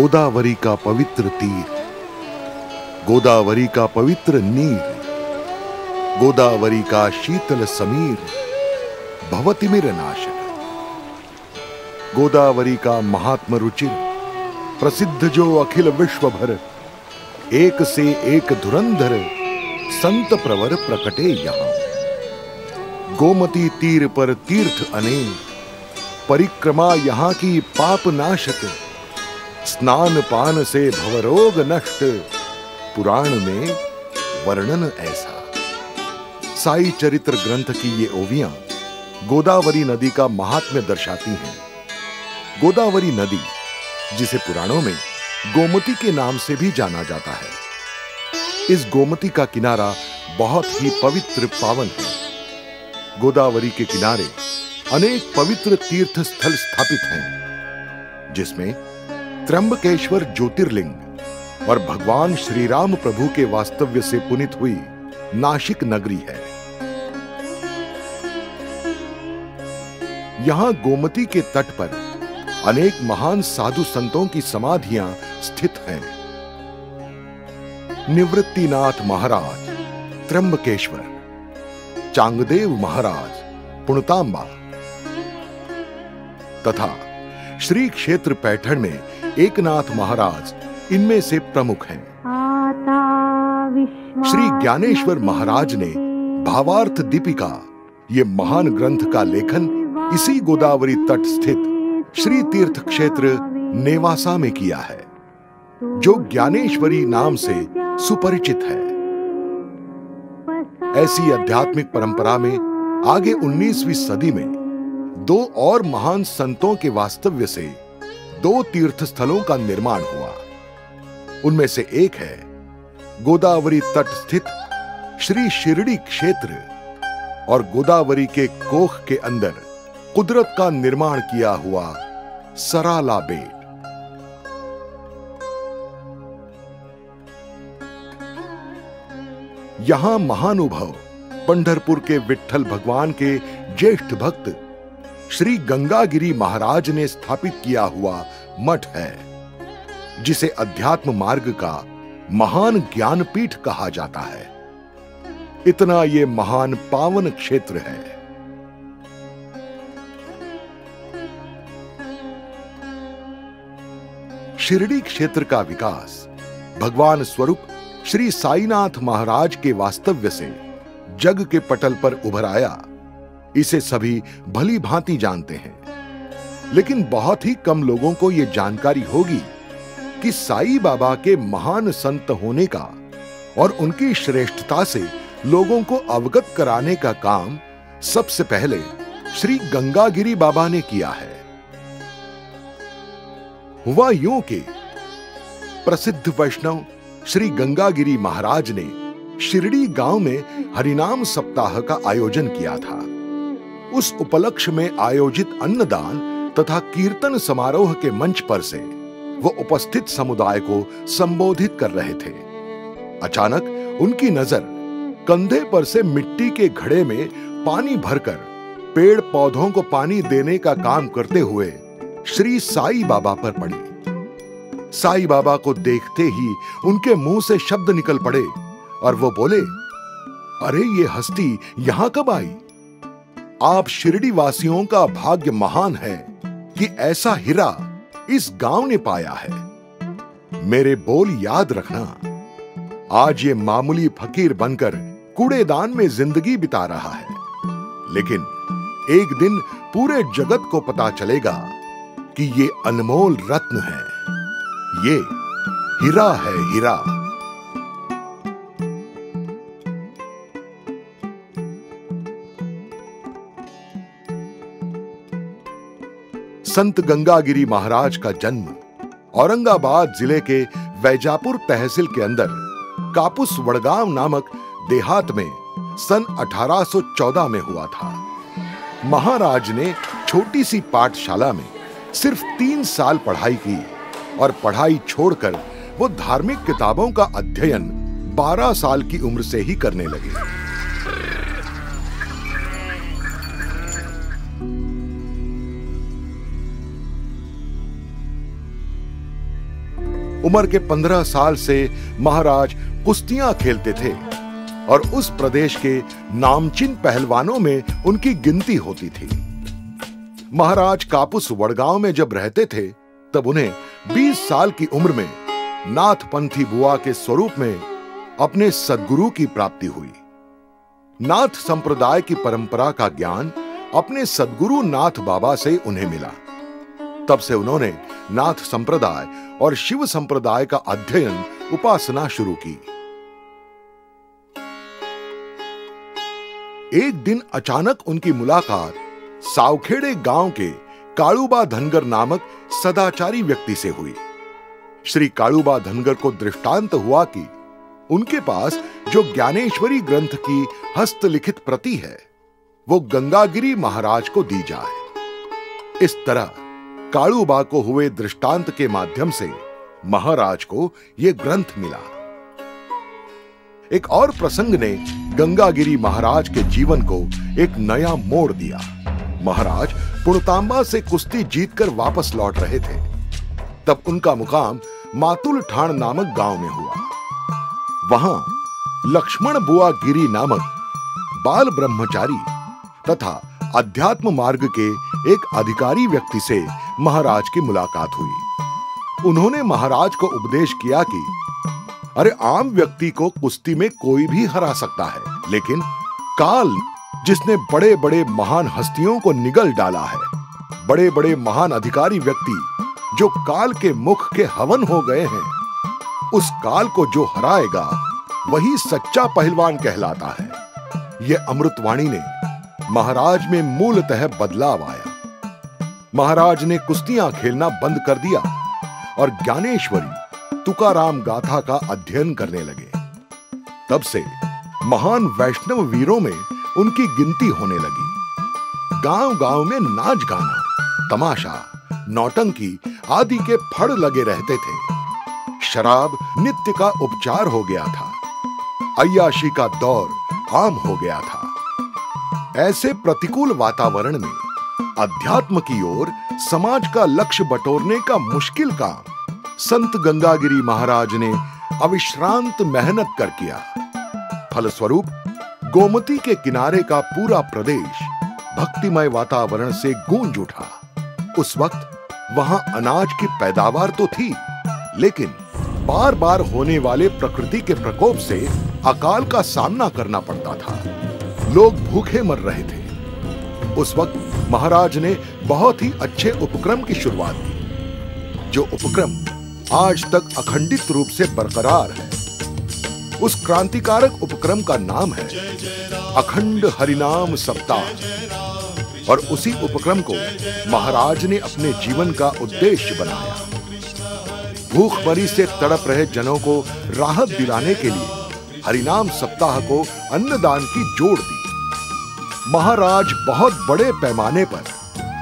गोदावरी का पवित्र तीर, गोदावरी का पवित्र नीर, गोदावरी का शीतल समीर, भवतिमिर नाशक। गोदावरी का महात्म रुचिर, प्रसिद्ध जो अखिल विश्व भर, एक से एक धुरंधर, संत प्रवर प्रकटे यहां। गोमती तीर पर तीर्थ अनेक, परिक्रमा यहां की पाप नाशक। स्नान पान से भवरोग नष्ट, पुराण में वर्णन ऐसा। साई चरित्र ग्रंथ की ये ओवियां गोदावरी नदी का महात्म्य दर्शाती हैं। गोदावरी नदी, जिसे पुराणों में गोमती के नाम से भी जाना जाता है, इस गोमती का किनारा बहुत ही पवित्र पावन है। गोदावरी के किनारे अनेक पवित्र तीर्थ स्थल स्थापित हैं, जिसमें त्र्यंबकेश्वर ज्योतिर्लिंग और भगवान श्री राम प्रभु के वास्तव्य से पुनित हुई नाशिक नगरी है। यहां गोमती के तट पर अनेक महान साधु संतों की समाधियां स्थित हैं। निवृत्तिनाथ महाराज त्र्यंबकेश्वर, चांगदेव महाराज पुणतांबा तथा श्री क्षेत्र पैठण में एकनाथ महाराज इनमें से प्रमुख हैं। श्री ज्ञानेश्वर महाराज ने भावार्थ दीपिका, ये महान ग्रंथ का लेखन इसी गोदावरी तट स्थित श्री तीर्थ क्षेत्र नेवासा में किया है, जो ज्ञानेश्वरी नाम से सुपरिचित है। ऐसी आध्यात्मिक परंपरा में आगे 19वीं सदी में दो और महान संतों के वास्तव्य से दो तीर्थ स्थलों का निर्माण हुआ। उनमें से एक है गोदावरी तट स्थित श्री शिरडी क्षेत्र, और गोदावरी के कोख के अंदर कुदरत का निर्माण किया हुआ सराला बेट। यहां महानुभव पंढरपुर के विट्ठल भगवान के ज्येष्ठ भक्त श्री गंगागिरी महाराज ने स्थापित किया हुआ मठ है, जिसे अध्यात्म मार्ग का महान ज्ञानपीठ कहा जाता है। इतना ये महान पावन क्षेत्र है। शिरडी क्षेत्र का विकास भगवान स्वरूप श्री साईनाथ महाराज के वास्तव्य से जग के पटल पर उभर आया, इसे सभी भली भांति जानते हैं। लेकिन बहुत ही कम लोगों को यह जानकारी होगी कि साईं बाबा के महान संत होने का और उनकी श्रेष्ठता से लोगों को अवगत कराने का काम सबसे पहले श्री गंगागिरी बाबा ने किया है। हुआ यूं कि प्रसिद्ध वैष्णव श्री गंगागिरी महाराज ने शिरडी गांव में हरिनाम सप्ताह का आयोजन किया था। उस उपलक्ष्य में आयोजित अन्नदान तथा कीर्तन समारोह के मंच पर से वो उपस्थित समुदाय को संबोधित कर रहे थे। अचानक उनकी नजर कंधे पर से मिट्टी के घड़े में पानी भरकर पेड़ पौधों को पानी देने का काम करते हुए श्री साईं बाबा पर पड़ी। साईं बाबा को देखते ही उनके मुंह से शब्द निकल पड़े और वो बोले, अरे ये हस्ती यहां कब आई? आप शिरडी वासियों का भाग्य महान है कि ऐसा हीरा इस गांव ने पाया है। मेरे बोल याद रखना, आज ये मामूली फकीर बनकर कूड़ेदान में जिंदगी बिता रहा है, लेकिन एक दिन पूरे जगत को पता चलेगा कि ये अनमोल रत्न है, ये हीरा है, हीरा। संत गंगागिरी महाराज का जन्म औरंगाबाद जिले के वैजापुर तहसील के अंदर कापुस वडगांव नामक देहात में सन 1814 में हुआ था। महाराज ने छोटी सी पाठशाला में सिर्फ 3 साल पढ़ाई की और पढ़ाई छोड़कर वो धार्मिक किताबों का अध्ययन 12 साल की उम्र से ही करने लगे। उम्र के 15 साल से महाराज कुश्तियां खेलते थे और उस प्रदेश के नामचीन पहलवानों में उनकी गिनती होती थी। महाराज कापुस वडगांव में जब रहते थे तब उन्हें 20 साल की उम्र में नाथपंथी बुआ के स्वरूप में अपने सद्गुरु की प्राप्ति हुई। नाथ संप्रदाय की परंपरा का ज्ञान अपने सद्गुरु नाथ बाबा से उन्हें मिला। तब से उन्होंने नाथ संप्रदाय और शिव संप्रदाय का अध्ययन उपासना शुरू की। एक दिन अचानक उनकी मुलाकात सावखेड़े गांव के कालूबा धनगर नामक सदाचारी व्यक्ति से हुई। श्री कालूबा धनगर को दृष्टांत हुआ कि उनके पास जो ज्ञानेश्वरी ग्रंथ की हस्तलिखित प्रति है वो गंगागिरी महाराज को दी जाए। इस तरह कालूबा को हुए दृष्टांत के माध्यम से महाराज को यह ग्रंथ मिला। एक और प्रसंग ने गंगागिरी महाराज के जीवन को एक नया मोड़ दिया। महाराज पुणतांबा से कुश्ती जीतकर वापस लौट रहे थे। तब उनका मुकाम मातुल ठाण नामक गांव में हुआ। वहां लक्ष्मण बुआ गिरी नामक बाल ब्रह्मचारी तथा अध्यात्म मार्ग के एक अधिकारी व्यक्ति से महाराज की मुलाकात हुई। उन्होंने महाराज को उपदेश किया कि अरे आम व्यक्ति को कुश्ती में कोई भी हरा सकता है, लेकिन काल जिसने बड़े बड़े महान हस्तियों को निगल डाला है, बड़े बड़े महान अधिकारी व्यक्ति जो काल के मुख के हवन हो गए हैं, उस काल को जो हराएगा वही सच्चा पहलवान कहलाता है। यह अमृतवाणी ने महाराज में मूलतः बदलाव आया। महाराज ने कुश्तियां खेलना बंद कर दिया और ज्ञानेश्वरी तुकाराम गाथा का अध्ययन करने लगे। तब से महान वैष्णव वीरों में उनकी गिनती होने लगी। गांव-गांव में नाच गाना, तमाशा, नौटंकी आदि के फड़ लगे रहते थे। शराब नित्य का उपचार हो गया था। अय्याशी का दौर आम हो गया था। ऐसे प्रतिकूल वातावरण में अध्यात्म की ओर समाज का लक्ष्य बटोरने का मुश्किल काम संत गंगागिरी महाराज ने अविश्रांत मेहनत कर किया। फलस्वरूप गोमती के किनारे का पूरा प्रदेश भक्तिमय वातावरण से गूंज उठा। उस वक्त वहां अनाज की पैदावार तो थी, लेकिन बार बार होने वाले प्रकृति के प्रकोप से अकाल का सामना करना पड़ता था। लोग भूखे मर रहे थे। उस वक्त महाराज ने बहुत ही अच्छे उपक्रम की शुरुआत की, जो उपक्रम आज तक अखंडित रूप से बरकरार है। उस क्रांतिकारक उपक्रम का नाम है अखंड हरिनाम सप्ताह, और उसी उपक्रम को महाराज ने अपने जीवन का उद्देश्य बनाया। भूखमरी से तड़प रहे जनों को राहत दिलाने के लिए हरिनाम सप्ताह को अन्नदान की जोड़ दी। महाराज बहुत बड़े पैमाने पर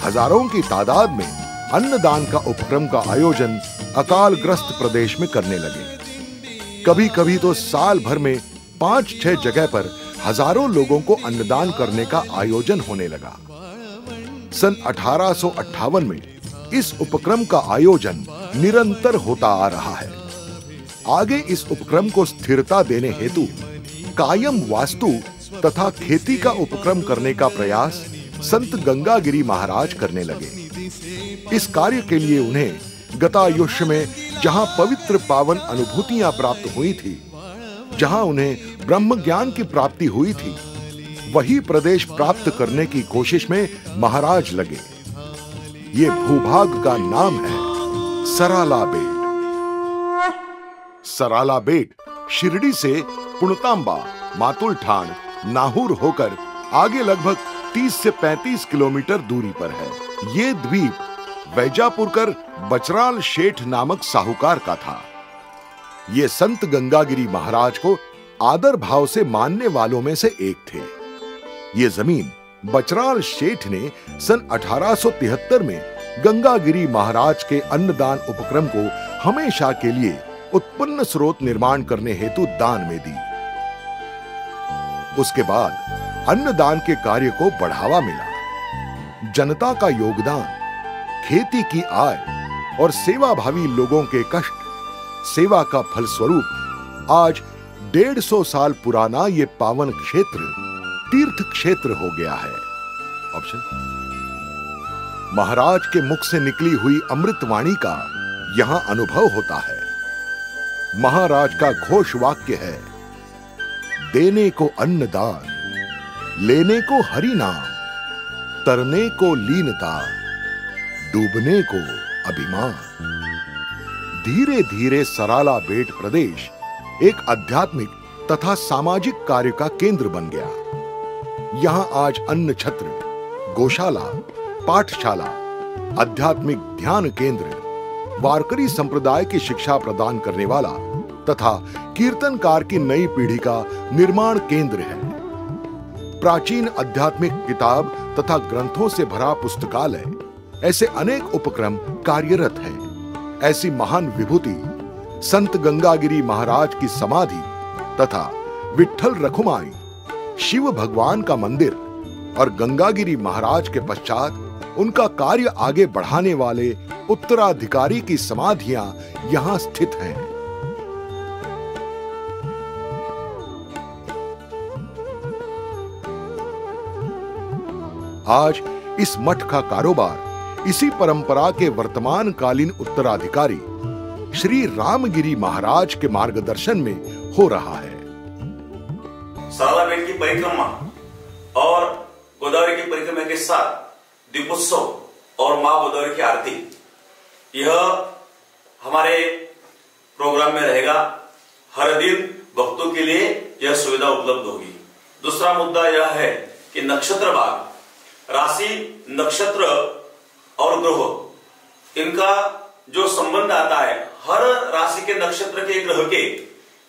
हजारों की तादाद में अन्नदान का उपक्रम का आयोजन अकालग्रस्त प्रदेश में करने लगे। कभी कभी तो साल भर में 5-6 जगह पर हजारों लोगों को अन्नदान करने का आयोजन होने लगा। सन 1858 में इस उपक्रम का आयोजन निरंतर होता आ रहा है। आगे इस उपक्रम को स्थिरता देने हेतु कायम वास्तु तथा खेती का उपक्रम करने का प्रयास संत गंगागिरी महाराज करने लगे। इस कार्य के लिए उन्हें गतायुष्य में जहां पवित्र पावन अनुभूतियां प्राप्त हुई थी, जहां उन्हें ब्रह्म ज्ञान की प्राप्ति हुई थी, वही प्रदेश प्राप्त करने की कोशिश में महाराज लगे। ये भूभाग का नाम है सराला बेट। सराला बेट शिरडी से पुणतांबा, मातुल ठाण, नाहूर होकर आगे लगभग 30 से 35 किलोमीटर दूरी पर है। ये द्वीप वैजापुरकर बचराल शेठ नामक साहूकार का था। ये संत गंगागिरी महाराज को आदर भाव से मानने वालों में से एक थे। ये जमीन बचराल शेठ ने सन 1873 में गंगागिरी महाराज के अन्नदान उपक्रम को हमेशा के लिए उत्पन्न स्रोत निर्माण करने हेतु दान में दी। उसके बाद अन्नदान के कार्य को बढ़ावा मिला। जनता का योगदान, खेती की आय और सेवाभावी लोगों के कष्ट सेवा का फलस्वरूप आज 150 साल पुराना ये पावन क्षेत्र तीर्थ क्षेत्र हो गया है। ऑप्शन महाराज के मुख से निकली हुई अमृतवाणी का यहां अनुभव होता है। महाराज का घोष वाक्य है, देने को अन्नदान, लेने को हरि नाम, तरने को लीनता, डूबने को अभिमान। धीरे धीरे सराला बेट प्रदेश एक आध्यात्मिक तथा सामाजिक कार्य का केंद्र बन गया। यहां आज अन्न छत्र, गौशाला, पाठशाला, आध्यात्मिक ध्यान केंद्र, वारकरी संप्रदाय की शिक्षा प्रदान करने वाला तथा कीर्तनकार की नई पीढ़ी का निर्माण केंद्र है। प्राचीन आध्यात्मिक किताब तथा ग्रंथों से भरा पुस्तकालय, ऐसे अनेक उपक्रम कार्यरत हैं। ऐसी महान विभूति संत गंगागिरी महाराज की समाधि तथा विठ्ठल रखुमाई, शिव भगवान का मंदिर और गंगागिरी महाराज के पश्चात उनका कार्य आगे बढ़ाने वाले उत्तराधिकारी की समाधियां यहां स्थित हैं। आज इस मठ का कारोबार इसी परंपरा के वर्तमान कालीन उत्तराधिकारी श्री रामगिरी महाराज के मार्गदर्शन में हो रहा है। सराला बेट की परिक्रमा और गोदावरी की परिक्रमा के साथ दीपोत्सव और मां गोदावरी की आरती, यह हमारे प्रोग्राम में रहेगा। हर दिन भक्तों के लिए यह सुविधा उपलब्ध होगी। दूसरा मुद्दा यह है कि नक्षत्र भाग, राशि, नक्षत्र और ग्रह, इनका जो संबंध आता है, हर राशि के नक्षत्र के ग्रह के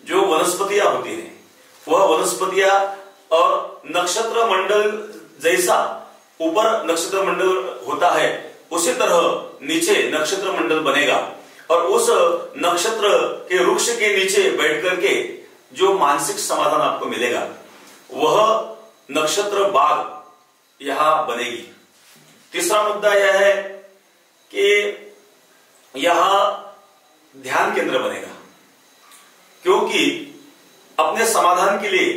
जो वनस्पतियां होती हैं, वह वनस्पतियां और नक्षत्र मंडल जैसा ऊपर नक्षत्र मंडल होता है, उसी तरह नीचे नक्षत्र मंडल बनेगा और उस नक्षत्र के वृक्ष के नीचे बैठ करके जो मानसिक समाधान आपको मिलेगा, वह नक्षत्र बाग यहां बनेगी। तीसरा मुद्दा यह है कि यहां ध्यान केंद्र बनेगा, क्योंकि अपने समाधान के लिए,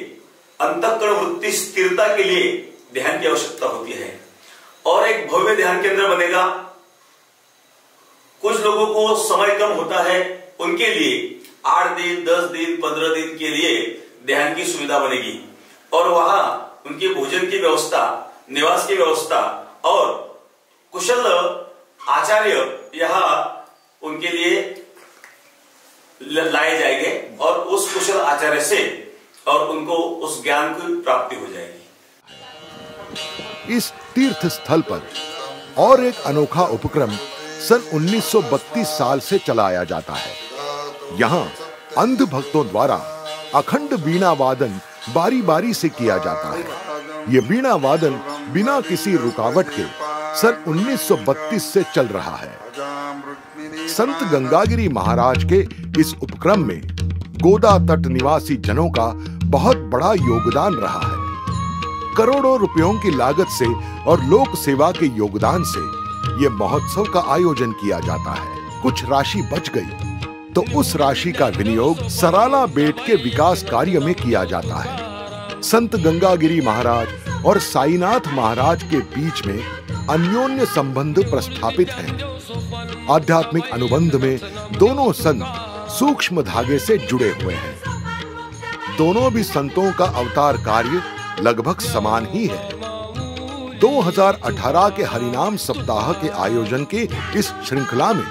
अंतःकरण वृत्ति स्थिरता के लिए ध्यान की आवश्यकता होती है और एक भव्य ध्यान केंद्र बनेगा। कुछ लोगों को समय कम होता है, उनके लिए 8 दिन, 10 दिन, 15 दिन के लिए ध्यान की सुविधा बनेगी और वहां उनके भोजन की व्यवस्था, निवास की व्यवस्था और कुशल आचार्य यहां उनके लिए लाए जाएंगे और उस कुशल आचार्य से और उनको उस ज्ञान की प्राप्ति हो जाएगी। इस तीर्थ स्थल पर और एक अनोखा उपक्रम सन 1932 साल से चलाया जाता है। यहाँ अंध भक्तों द्वारा अखंड वीणा वादन बारी बारी से किया जाता है। ये वीणा वादन बिना किसी रुकावट के सन 1932 से चल रहा है। संत गंगागिरी महाराज के इस उपक्रम में गोदा तट निवासी जनों का बहुत बड़ा योगदान रहा है। करोड़ों रुपयों की लागत से और लोक सेवा के योगदान से ये महोत्सव का आयोजन किया जाता है। कुछ राशि बच गई तो उस राशि का विनियोग सराला बेट के विकास कार्य में किया जाता है। संत गंगागिरी महाराज और साईनाथ महाराज के बीच में अन्योन्य संबंध प्रस्थापित है। आध्यात्मिक अनुबंध में दोनों संत सूक्ष्म धागे से जुड़े हुए हैं। दोनों भी संतों का अवतार कार्य लगभग समान ही है। 2018 के हरिनाम सप्ताह के आयोजन के इस श्रृंखला में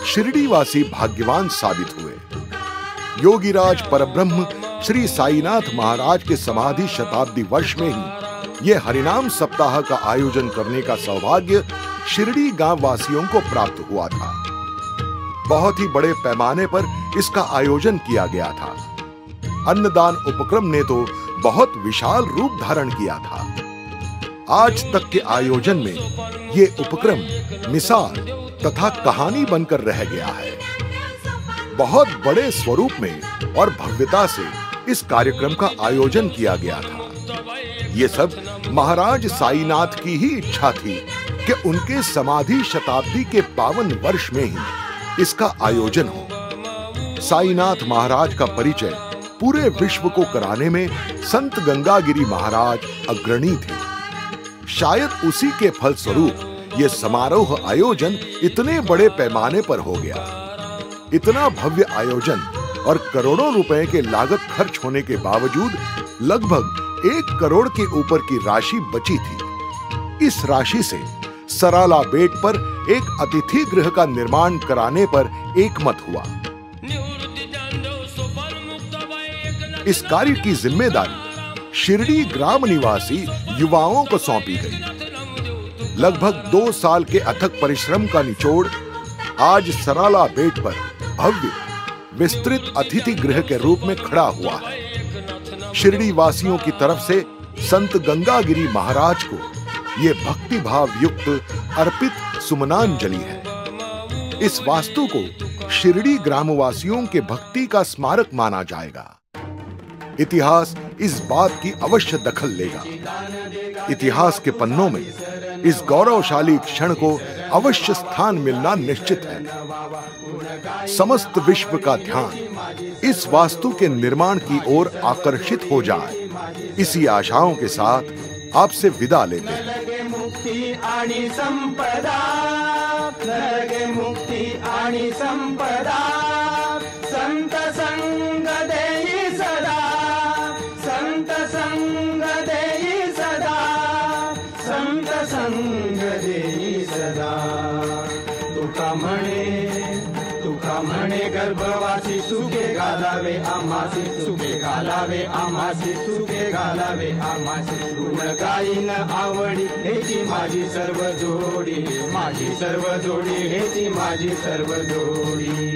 शिरडीवासी भाग्यवान साबित हुए। योगीराज परब्रह्म श्री साईनाथ महाराज के समाधि शताब्दी वर्ष में ही ये हरिनाम सप्ताह का आयोजन करने का सौभाग्य शिरडी गांव वासियों को प्राप्त हुआ था। बहुत ही बड़े पैमाने पर इसका आयोजन किया गया था। अन्नदान उपक्रम ने तो बहुत विशाल रूप धारण किया था। आज तक के आयोजन में ये उपक्रम मिसाल तथा कहानी बनकर रह गया है। बहुत बड़े स्वरूप में और भव्यता से इस कार्यक्रम का आयोजन किया गया था। ये सब महाराज साईनाथ की ही इच्छा थी कि उनके समाधि शताब्दी के पावन वर्ष में ही इसका आयोजन हो। साईनाथ महाराज का परिचय पूरे विश्व को कराने में संत गंगागिरी महाराज अग्रणी थे। शायद उसी के फलस्वरूप यह समारोह आयोजन इतने बड़े पैमाने पर हो गया। इतना भव्य आयोजन और करोड़ों रुपए के लागत खर्च होने के बावजूद लगभग 1 करोड़ के ऊपर की राशि बची थी। इस राशि से सराला बेट पर एक अतिथि गृह का निर्माण कराने पर एकमत हुआ। इस कार्य की जिम्मेदारी शिरडी ग्राम निवासी युवाओं को सौंपी गई। लगभग 2 साल के अथक परिश्रम का निचोड़ आज सराला बेट पर भव्य विस्तृत अतिथि गृह के रूप में खड़ा हुआ है। शिरडी वासियों की तरफ से संत गंगागिरी महाराज को ये भक्ति भाव युक्त अर्पित सुमनांजलि है। इस वास्तु को शिरडी ग्रामवासियों के भक्ति का स्मारक माना जाएगा। इतिहास इस बात की अवश्य दखल लेगा। इतिहास के पन्नों में इस गौरवशाली क्षण को अवश्य स्थान मिलना निश्चित है। समस्त विश्व का ध्यान इस वास्तु के निर्माण की ओर आकर्षित हो जाए, इसी आशाओं के साथ आपसे विदा लेते हैं। मुक्ति आणि संपदा, नरगे मुक्ति आणि संपदा, संत संग देई सदा, संत संग देई सदा, संत संग देई सदा। तुका म्हणे गर्भवासी सुखे घालावे आम्हासी, सुखे घालावे आम्हासी, सुखे घालावे आम्हासी। गुण गाईन आवडी हेची माझी सर्व जोडी, माझी सर्व जोडी हेची माझी सर्व जोडी।